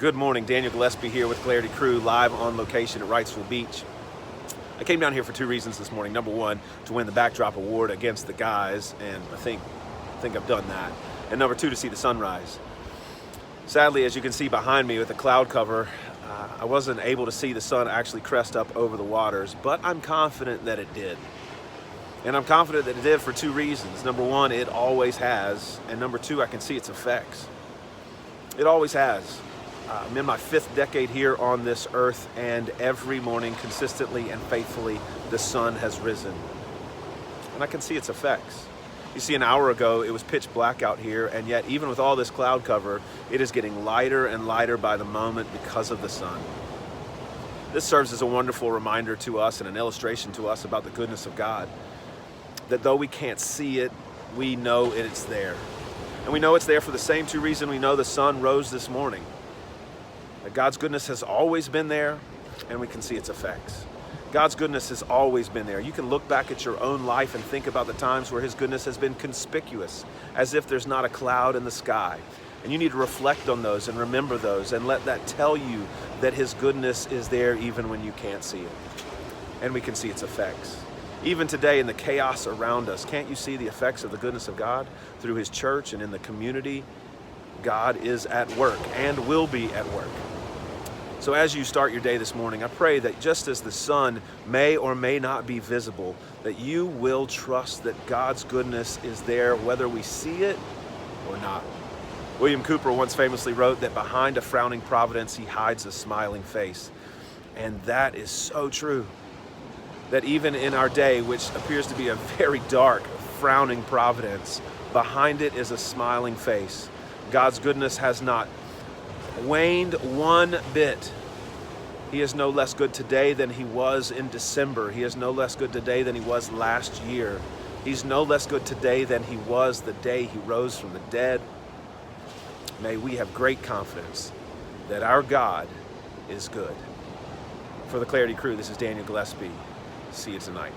Good morning, Daniel Gillespie here with Clarity Crew, live on location at Wrightsville Beach. I came down here for two reasons this morning. Number one, to win the backdrop award against the guys, and I think I've done that. And number two, to see the sunrise. Sadly, as you can see behind me with the cloud cover, I wasn't able to see the sun actually crest up over the waters, but I'm confident that it did. And I'm confident that it did for two reasons. Number one, it always has, and number two, I can see its effects. It always has. I'm in my fifth decade here on this earth, and every morning, consistently and faithfully, the sun has risen. And I can see its effects. You see, an hour ago, it was pitch black out here, and yet even with all this cloud cover, it is getting lighter and lighter by the moment because of the sun. This serves as a wonderful reminder to us and an illustration to us about the goodness of God, that though we can't see it, we know it's there. And we know it's there for the same two reasons we know the sun rose this morning. That God's goodness has always been there, and we can see its effects. God's goodness has always been there. You can look back at your own life and think about the times where His goodness has been conspicuous, as if there's not a cloud in the sky. And you need to reflect on those and remember those and let that tell you that His goodness is there even when you can't see it. And we can see its effects. Even today in the chaos around us, can't you see the effects of the goodness of God through His church and in the community? God is at work and will be at work. So as you start your day this morning, I pray that just as the sun may or may not be visible, that you will trust that God's goodness is there whether we see it or not. William Cooper once famously wrote that behind a frowning providence, He hides a smiling face. And that is so true. That even in our day, which appears to be a very dark, frowning providence, behind it is a smiling face. God's goodness has not waned one bit. He is no less good today than He was in December. He is no less good today than He was last year. He's no less good today than He was the day He rose from the dead. May we have great confidence that our God is good. For the Clarity Crew, this is Daniel Gillespie. See you tonight.